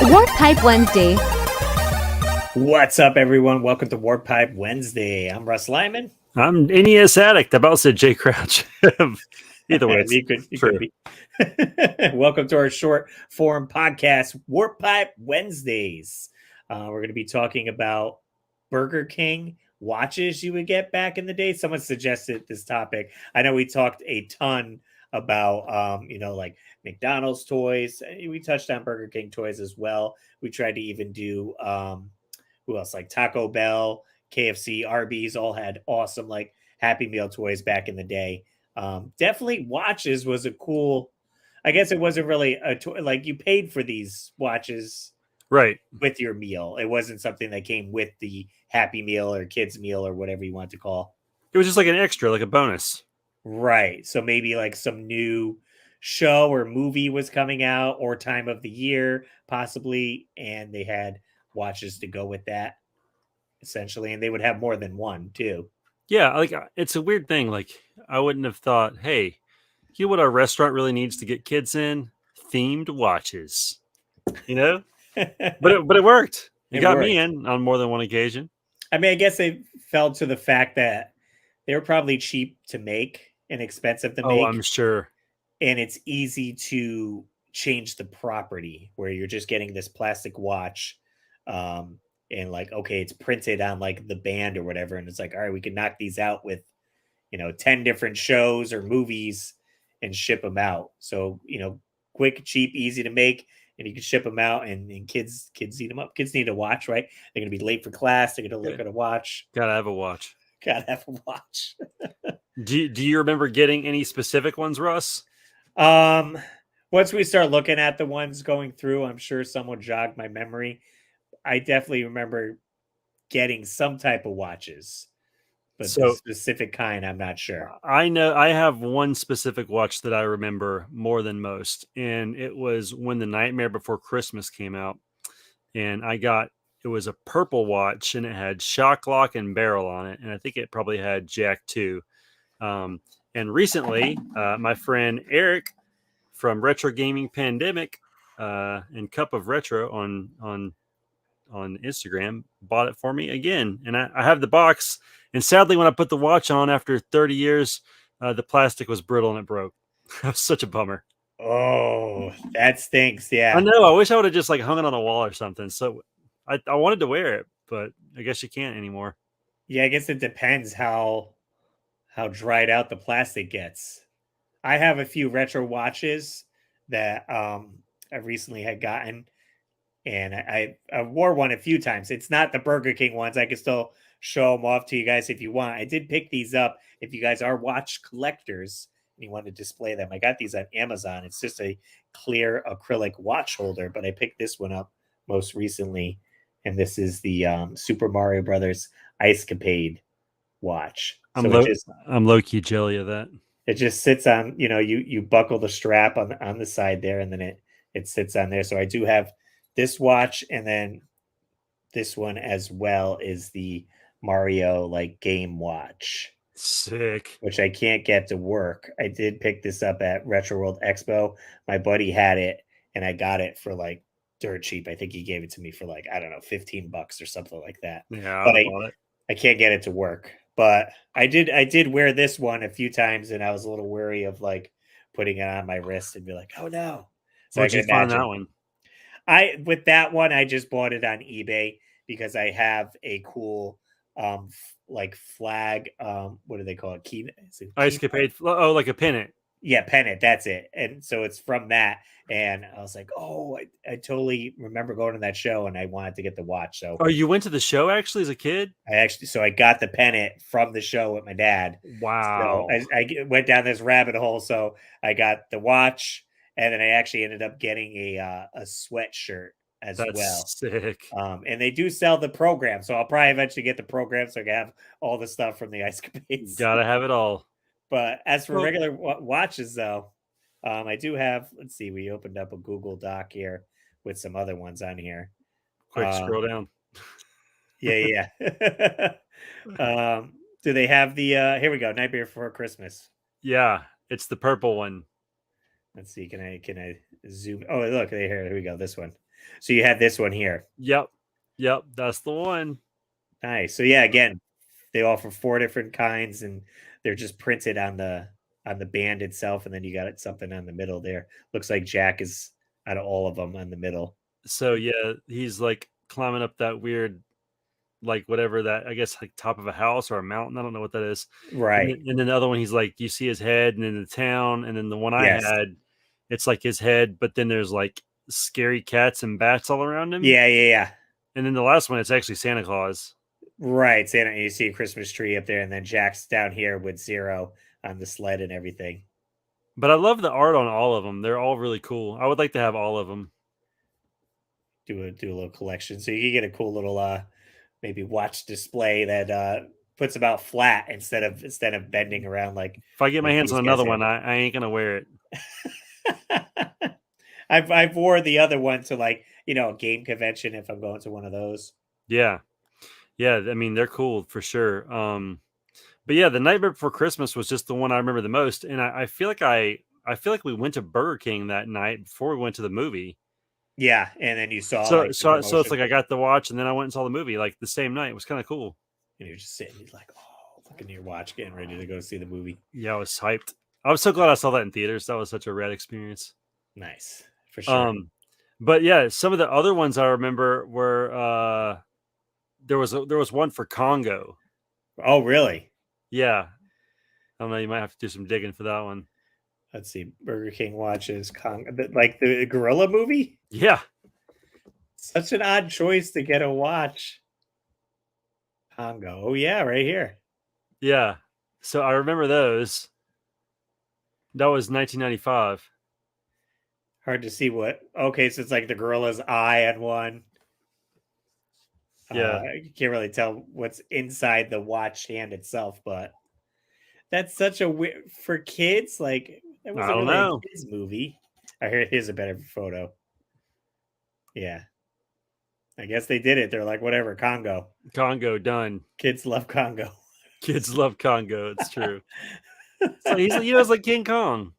Warp Pipe Wednesday. What's up, everyone? Welcome to Warp Pipe Wednesday. I'm Russ Lyman. I'm NES addict. I about said Jay Crouch. Either way, you could be. Welcome to our short form podcast, Warp Pipe Wednesdays. We're going to be talking about Burger King watches you would get back in the day. Someone suggested this topic. I know we talked a ton about, like McDonald's toys. We touched on Burger King toys as well. We tried to even do, who else? Like Taco Bell, KFC, Arby's all had awesome like Happy Meal toys back in the day. Definitely watches was a cool. I guess it wasn't really a toy. Like you paid for these watches, right, with your meal. It wasn't something that came with the Happy Meal or kids meal or whatever you want to call. It was just like an extra, like a bonus. Right. So maybe like some new show or movie was coming out or time of the year, possibly, and they had watches to go with that, essentially, and they would have more than one too. Yeah, like it's a weird thing. Like I wouldn't have thought, hey, you know what our restaurant really needs to get kids in? Themed watches. You know? but it worked. It got worked. Me in on more than one occasion. I mean, I guess they fell to the fact that they were probably cheap to make and expensive to make. Oh, I'm sure. And it's easy to change the property where you're just getting this plastic watch. And like, okay, it's printed on like the band or whatever. And it's like, all right, we can knock these out with, 10 different shows or movies and ship them out. So, quick, cheap, easy to make. And you can ship them out and kids eat them up. Kids need a watch, right? They're going to be late for class. They're going to look at a watch. Gotta have a watch. Gotta have a watch. Do you remember getting any specific ones, Russ? Once we start looking at the ones going through, I'm sure someone jogged my memory. I definitely remember getting some type of watches, but the specific kind, I'm not sure. I know I have one specific watch that I remember more than most, and it was when The Nightmare Before Christmas came out, and it was a purple watch, and it had shock lock and barrel on it, and I think it probably had jack too. And recently, my friend Eric from Retro Gaming Pandemic and Cup of Retro on Instagram bought it for me again, and I have the box. And sadly, when I put the watch on after 30 years, the plastic was brittle and it broke. That was such a bummer. Oh, that stinks. Yeah, I know. I wish I would have just like hung it on a wall or something. So I wanted to wear it, but I guess you can't anymore. Yeah, I guess it depends how dried out the plastic gets. I have a few retro watches that I recently had gotten, and I wore one a few times. It's not the Burger King ones. I can still show them off to you guys if you want. I did pick these up. If you guys are watch collectors and you want to display them, I got these on Amazon. It's just a clear acrylic watch holder, but I picked this one up most recently, and this is the Super Mario Brothers Ice Capade watch. I'm low key jelly of that. It just sits on, you buckle the strap on the side there, and then it sits on there. So I do have this watch, and then this one as well is the Mario like game watch. Sick. Which I can't get to work. I did pick this up at Retro World Expo. My buddy had it, and I got it for like dirt cheap. I think he gave it to me for like, I don't know, $15 or something like that. Yeah, but I can't get it to work. But I did wear this one a few times, and I was a little wary of like putting it on my wrist and be like, oh no. So where'd you find that one? With that one, I just bought it on eBay because I have a cool like flag. What do they call it? Ice Capade. Oh, like a pennant. Yeah, pennant. That's it. And so it's from that. And I was like, oh, I totally remember going to that show, and I wanted to get the watch. So, oh, you went to the show actually as a kid? I got the pennant from the show with my dad. Wow. So I went down this rabbit hole. So I got the watch, and then I actually ended up getting a sweatshirt as That's well. Sick. And they do sell the program, so I'll probably eventually get the program so I can have all the stuff from the Ice Capades. Gotta have it all. But as for regular watches, though, I do have. Let's see. We opened up a Google Doc here with some other ones on here. Quick scroll down. Yeah. Do they have the? Here we go. Nightmare Before Christmas. Yeah, it's the purple one. Let's see. Can I zoom? Oh, look here. Here we go. This one. So you had this one here. Yep. That's the one. Nice. So yeah, again, they offer 4 different kinds, and they're just printed on the band itself, and then you got something on the middle there. Looks like Jack is out of all of them on the middle. So yeah, he's like climbing up that weird, like whatever that, I guess, like top of a house or a mountain. I don't know what that is. Right. And then the other one, he's like, you see his head, and in the town, and then the one I Yes. had, it's like his head, but then there's like scary cats and bats all around him. Yeah. And then the last one, it's actually Santa Claus. Right. Santa, you see a Christmas tree up there, and then Jack's down here with Zero on the sled and everything. But I love the art on all of them. They're all really cool. I would like to have all of them. Do a little collection, so you can get a cool little maybe watch display that puts them out flat instead of bending around If I get my hands these on guys another have. one, I ain't gonna wear it. I've wore the other one to a game convention if I'm going to one of those. Yeah, yeah. I mean, they're cool for sure. But yeah, the Nightmare Before Christmas was just the one I remember the most, and I feel like I feel like we went to Burger King that night before we went to the movie. Yeah, and then you saw So like the so it's promotion, like I got the watch, and then I went and saw the movie like the same night. It was kind of cool. and you're just sitting, you're like, oh, looking at your watch, getting ready to go see the movie. Yeah, I was hyped. I was so glad I saw that in theaters. That was such a rad experience. Nice, for sure. But yeah, some of the other ones I remember were there was one for Congo. Oh, really? Yeah, I don't know. You might have to do some digging for that one. Let's see. Burger King watches like the gorilla movie. Yeah, Such an odd choice to get a watch. Congo. Oh yeah, right here. yeah. So I remember those. That was 1995. Hard to see what. Okay, so it's like the gorilla's eye on one. Yeah, You can't really tell what's inside the watch hand itself, but that's such a weird for kids. Like that I wasn't don't really a know. kids movie. Here's a better photo. Yeah, I guess they did it. They're like, whatever, Congo. Congo done. Kids love Congo. Kids love Congo. It's true. So he's it's like King Kong.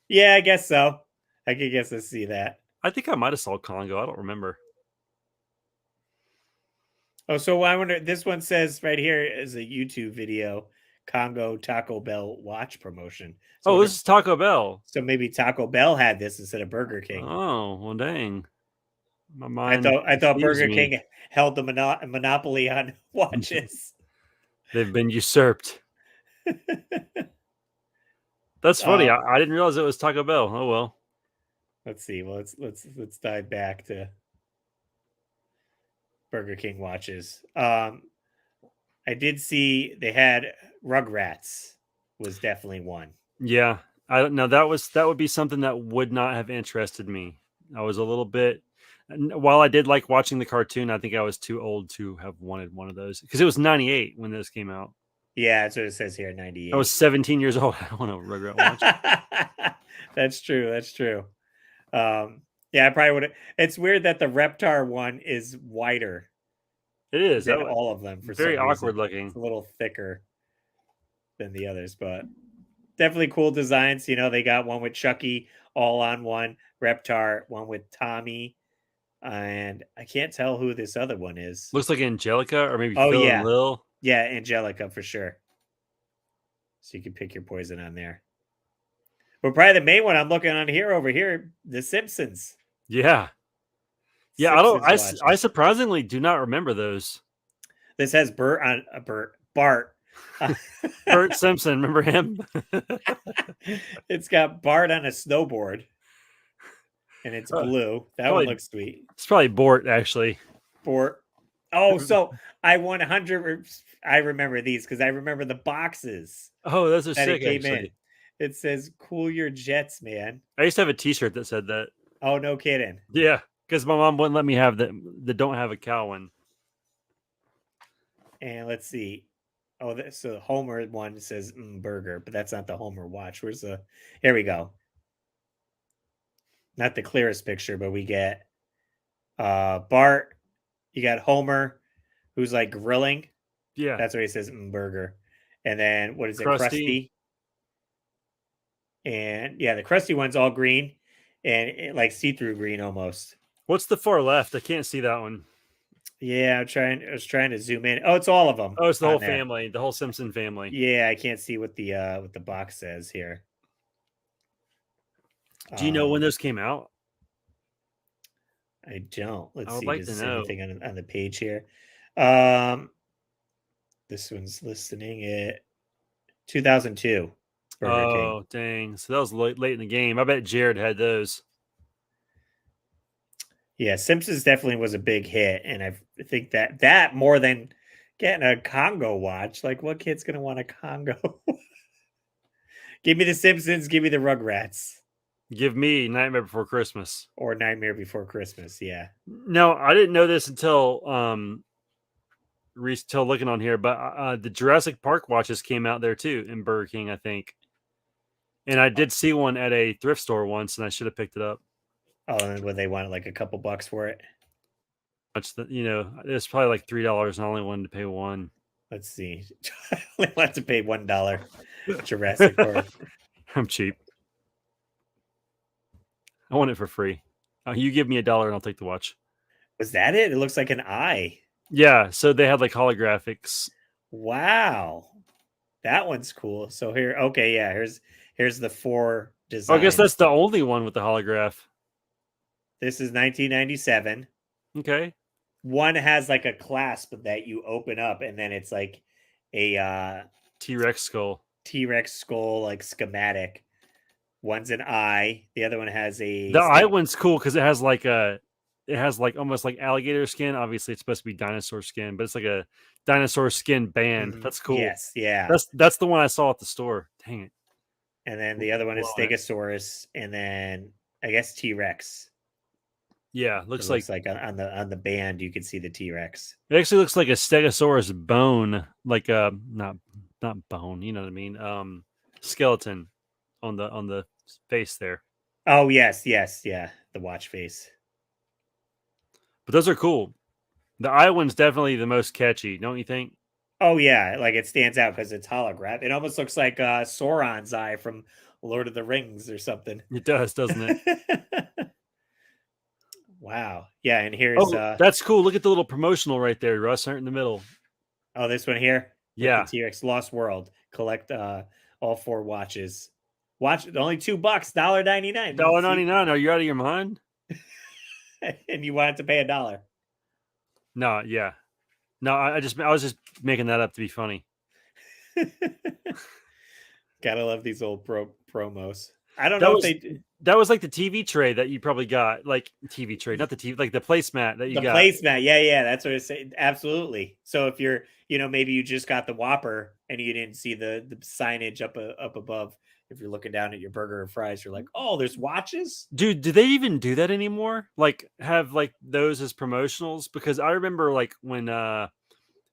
Yeah, I guess so. I could guess to see that. I think I might have saw Congo. I don't remember. Oh, so I wonder. This one says right here is a YouTube video, Congo Taco Bell watch promotion. So, Oh, this is Taco Bell. so maybe Taco Bell had this instead of Burger King. Oh, well, dang. My I mind thought deceives Burger me. King held the monopoly on watches. They've been usurped. That's funny. I didn't realize it was Taco Bell. Oh well. Let's see. Well, let's dive back to Burger King watches. I did see they had Rugrats was definitely one. Yeah. I don't know. That would be something that would not have interested me. I was a little bit, while I did like watching the cartoon, I think I was too old to have wanted one of those because it was 98 when this came out. Yeah, that's what it says here, 98. I was 17 years old. I don't want a Rugrat watch. That's true. That's true. Yeah, I probably would have. It's weird that the Reptar one is wider It is. than all of them for very some reason. awkward looking. It's a little thicker than the others, but definitely cool designs. You know, they got one with Chucky all on one, Reptar, one with Tommy, and I can't tell who this other one is. Looks like Angelica or maybe Oh Phil yeah, and Lil. yeah, Angelica for sure. So you can pick your poison on there. But probably the main one I'm looking on here over here, The Simpsons. Yeah. Yeah, Simpsons I surprisingly do not remember those. This has Bart. Bert Simpson, remember him? It's got Bart on a snowboard, and it's blue. That one looks sweet. It's probably Bort, actually. Bort. Oh, so I 100. I remember these because I remember the boxes. Oh, those are that sick. It came Actually, in. It says "Cool your jets, man." I used to have a T-shirt that said that. Oh, no kidding. Yeah, because my mom wouldn't let me have the don't have a cow one. And let's see. Oh, so the Homer one says burger, but that's not the Homer watch. Where's the? Here we go. Not the clearest picture, but we get Bart. You got Homer, who's like grilling. Yeah, that's what he says burger. And then what is it, Krusty? And yeah, the Krusty one's all green and like see-through green almost. What's the far left? I can't see that one. Yeah, I was trying to zoom in. Oh, it's all of them. Oh, it's the on whole there. family, the whole Simpson family. Yeah, I can't see what the box says here. Do you know when those came out? I don't. Let's I would see. like Does to it say know. anything on the page here? Um, this one's listening at 2002. Burger King. Oh, dang. So that was late in the game. I bet Jared had those. Yeah, Simpsons definitely was a big hit, and I think that more than getting a Congo watch. Like, what kid's gonna want a Congo? Give me the Simpsons. Give me the Rugrats Give me Nightmare Before Christmas. or Nightmare Before Christmas. Yeah. No, I didn't know this until till looking on here, but the Jurassic Park watches came out there too in Burger King, I think. And I did see one at a thrift store once, and I should have picked it up. Oh, and when they wanted like a couple bucks for it. It's probably like $3, and I only wanted to pay one. Let's see. I only want to pay $1. Jurassic Park. I'm cheap. I want it for free. You give me $1 and I'll take the watch. Was that it? It looks like an eye. Yeah, so they had like holographics. Wow. That one's cool. So here, okay, yeah, here's the 4 Oh, I guess designs. that's the only one with the holograph. This is 1997. Okay. One has like a clasp that you open up, and then it's like a T-Rex skull. T-Rex skull like schematic. One's an eye. The other one has a The eye one's cool because it has like almost like alligator skin. Obviously, it's supposed to be dinosaur skin, but it's like a dinosaur skin band. That's cool. Yes, yeah. That's the one I saw at the store. Dang it. And then the other one is Stegosaurus, and then I guess T-Rex. Yeah, looks like on the band you can see the T-Rex. It actually looks like a Stegosaurus bone, like a not bone. You know what I mean? Skeleton on the face there. Oh yes, yeah, the watch face. But those are cool. The eye one's definitely the most catchy, don't you think? Oh yeah, like it stands out because it's holograph. It almost looks like Sauron's eye from Lord of the Rings or something. It does, doesn't it? Wow. Yeah, and here's that's cool. Look at the little promotional right there, Russ, right in the middle. Oh, this one here? Yeah. The T-Rex Lost World. Collect all 4 watches. Watch only $2, $1.99. $1.99. Are you out of your mind? And you wanted to pay $1. No, yeah. No, I was just making that up to be funny. Gotta love these old promos. I don't know if they. That was like the TV tray that you probably got, like TV tray, not the TV, like the placemat that you got. The placemat, yeah, that's what I say. Absolutely. So if you're, maybe you just got the Whopper and you didn't see the signage up above. If you're looking down at your burger or fries, you're like, oh, there's watches. Dude, do they even do that anymore? Like have like those as promotionals? Because I remember like when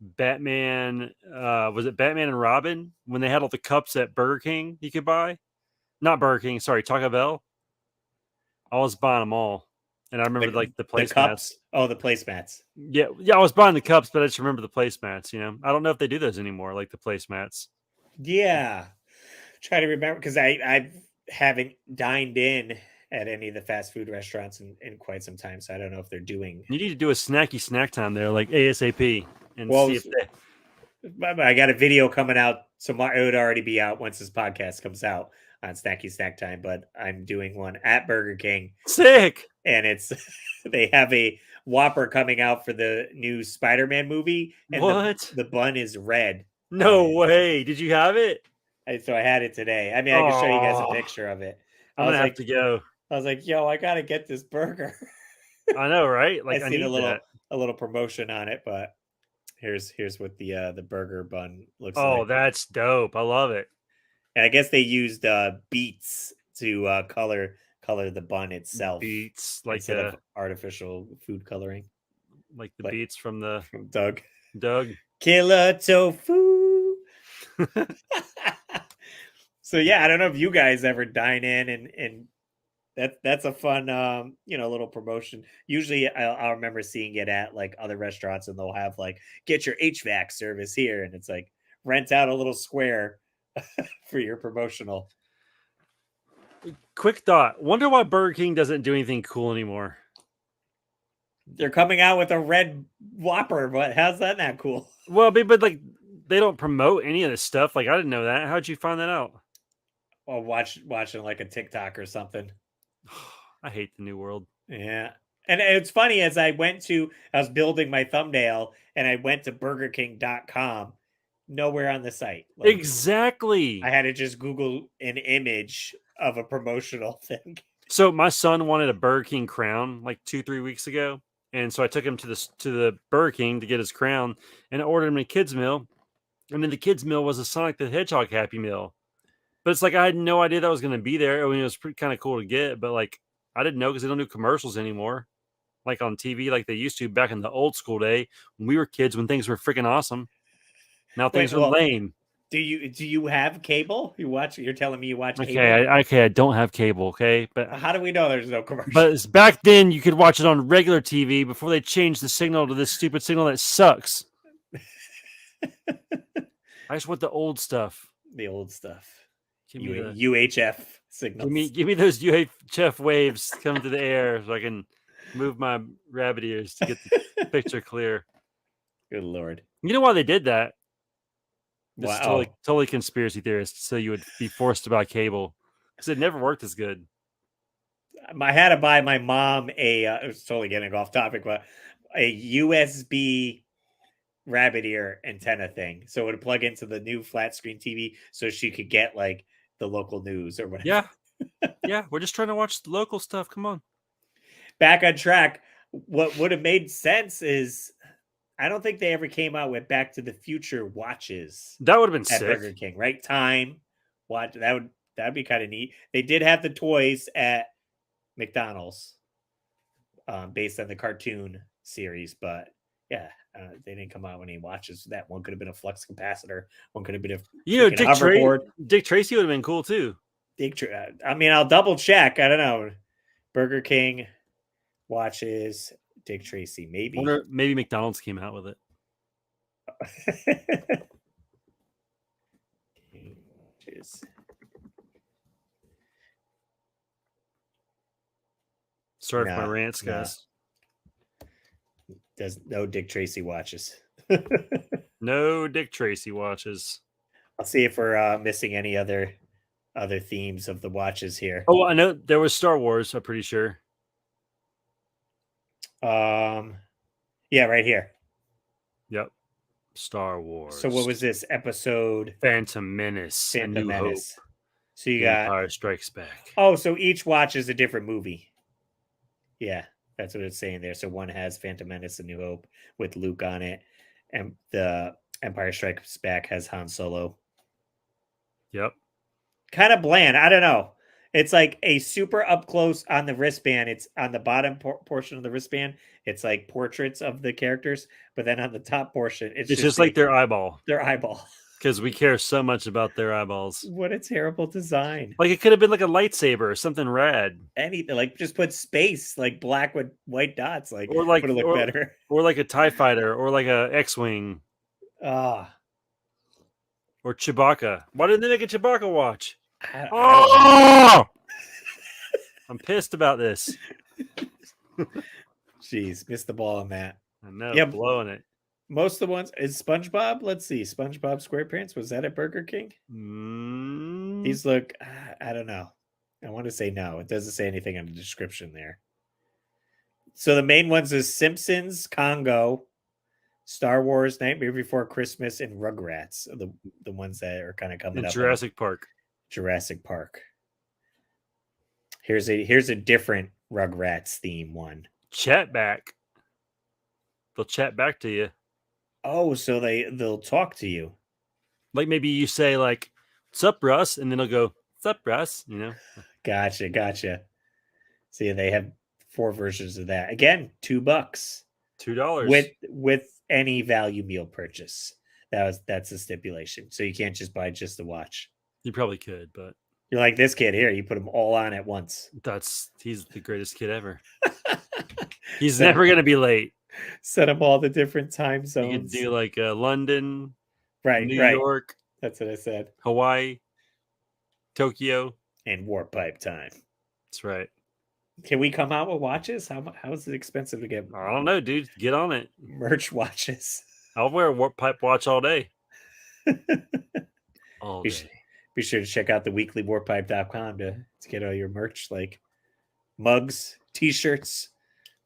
Batman was it Batman and Robin when they had all the cups at Burger King you could buy? Not Burger King, sorry, Taco Bell. I was buying them all. And I remember like the placemats. Oh, the placemats. Yeah, I was buying the cups, but I just remember the placemats, I don't know if they do those anymore, like the placemats. Yeah. Try to remember because I haven't dined in at any of the fast food restaurants in quite some time, so I don't know if they're doing. You need to do a snacky snack time there, like ASAP, and see if they. I got a video coming out tomorrow. It would already be out once this podcast comes out on Snacky Snack Time, but I'm doing one at Burger King. Sick. And it's they have a Whopper coming out for the new Spider-Man movie, and what? The bun is red. No way! Did you have it? So I had it today. I mean, I can show you guys a picture of it. I'm gonna have to go. I was like, yo, I gotta get this burger. I know, right? Like I seen a little promotion on it, but here's what the burger bun looks like. Oh, that's dope. I love it. And I guess they used beets to color the bun itself. Beets, like instead of artificial food coloring, like the beets from Doug. Killer tofu. So yeah, I don't know if you guys ever dine in, and that's a fun little promotion. Usually I'll remember seeing it at like other restaurants, and they'll have like get your HVAC service here, and it's like rent out a little square for your promotional. Quick thought. Wonder why Burger King doesn't do anything cool anymore. They're coming out with a red Whopper, but how's that not cool? Well, but like they don't promote any of this stuff. Like I didn't know that. How'd you find that out? Or watching like a TikTok or something. I hate the new world. Yeah. And it's funny as I was building my thumbnail and I went to burgerking.com, nowhere on the site. Like, Exactly. I had to just Google an image of a promotional thing. So my son wanted a Burger King crown like 2-3 weeks ago. And so I took him to the Burger King to get his crown and I ordered him a kid's meal. And then the kids' meal was a Sonic the Hedgehog Happy Meal. But it's like I had no idea that was going to be there. I mean, it was pretty kind of cool to get, but like I didn't know because they don't do commercials anymore, like on TV, like they used to back in the old school day when we were kids, when things were freaking awesome. Now things are lame. Do you have cable? You're telling me you watch cable? Okay, I don't have cable. Okay, but how do we know there's no commercials? But back then you could watch it on regular TV before they changed the signal to this stupid signal that sucks. I just want the old stuff. The old stuff. Give me the UHF signals. Give me those UHF waves coming through the air so I can move my rabbit ears to get the picture clear. Good Lord. You know why they did that? This wow. is totally conspiracy theorist. So you would be forced to buy cable because it never worked as good. I had to buy my mom it was totally getting off topic, but a USB rabbit ear antenna thing. So it would plug into the new flat screen TV so she could get like the local news or whatever. Yeah. Yeah. We're just trying to watch the local stuff. Come on. Back on track. What would have made sense is I don't think they ever came out with Back to the Future watches. That would have been at sick. Burger King, right? Time watch that'd be kind of neat. They did have the toys at McDonald's, based on the cartoon series, but yeah, they didn't come out with any watches. That one could have been a flux capacitor. One could have been a Dick Tracy would have been cool too. I mean, I'll double check. I don't know. Burger King watches Dick Tracy. Maybe McDonald's came out with it. Sorry for my rants, guys. There's no Dick Tracy watches. No Dick Tracy watches. I'll see if we're missing any other themes of the watches here. Oh, I know there was Star Wars. I'm pretty sure. Yeah, right here. Yep. Star Wars. So what was this episode? Phantom Menace. Phantom Menace. Hope. So you got Empire Strikes Back. Oh, so each watch is a different movie. Yeah, that's what it's saying there. So one has Phantom Menace, A New Hope with Luke on it, and the Empire Strikes Back has Han Solo. Yep. Kind of bland. I don't know. It's like a super up close on the wristband. It's on the bottom portion of the wristband. It's like portraits of the characters, but then on the top portion, it's just like their eyeball. Their eyeball. Because we care so much about their eyeballs. What a terrible design. Like it could have been like a lightsaber or something rad. Anything, like just put space, like black with white dots, like or like would look better. Or like a TIE fighter or like a X-Wing. Or Chewbacca. Why didn't they make a Chewbacca watch? I'm pissed about this. Jeez, missed the ball on that. I know, yeah, blowing it. Most of the ones is SpongeBob. Let's see, SpongeBob SquarePants. Was that at Burger King? These look. I don't know. I want to say no. It doesn't say anything in the description there. So the main ones is Simpsons, Congo, Star Wars, Nightmare Before Christmas, and Rugrats. The ones that are kind of coming up. Jurassic Park. Jurassic Park. Here's a different Rugrats theme one. Chat back. They'll chat back to you. Oh, so they'll talk to you. Like maybe you say like, "What's up, Russ?" and then they'll go, "What's up, Russ?" You know. Gotcha. See, they have 4 versions of that. Again, $2. $2 with any value meal purchase. That's the stipulation. So you can't just buy just the watch. You probably could, but you're like this kid here. You put them all on at once. He's the greatest kid ever. He's never gonna be late. Set them all the different time zones. You could do like London, New York. That's what I said. Hawaii, Tokyo, and warp pipe time. That's right. Can we come out with watches? How is it expensive to get I don't know, dude. Get on it. merch watches? I'll wear a warp pipe watch all day. All be, day. be sure to check out the weeklywarpipe.com to get all your merch, like mugs, t-shirts.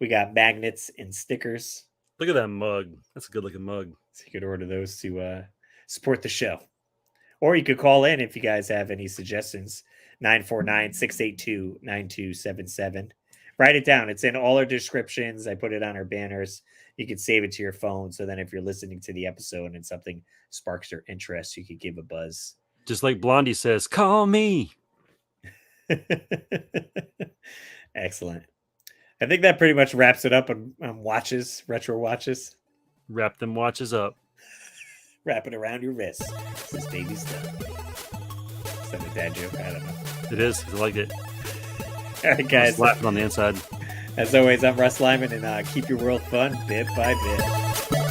We got magnets and stickers. Look at that mug. That's a good looking mug. So you could order those to support the show. Or you could call in if you guys have any suggestions. 949-682-9277. Write it down. It's in all our descriptions. I put it on our banners. You can save it to your phone. So then if you're listening to the episode and something sparks your interest, you could give a buzz. Just like Blondie says, call me. Excellent. I think that pretty much wraps it up on watches, retro watches. Wrap them watches up. Wrap it around your wrist. This baby's done. Is that a dad joke? I don't know. It is. I like it. All right, guys. Laughing on the inside. As always, I'm Russ Lyman, and keep your world fun bit by bit.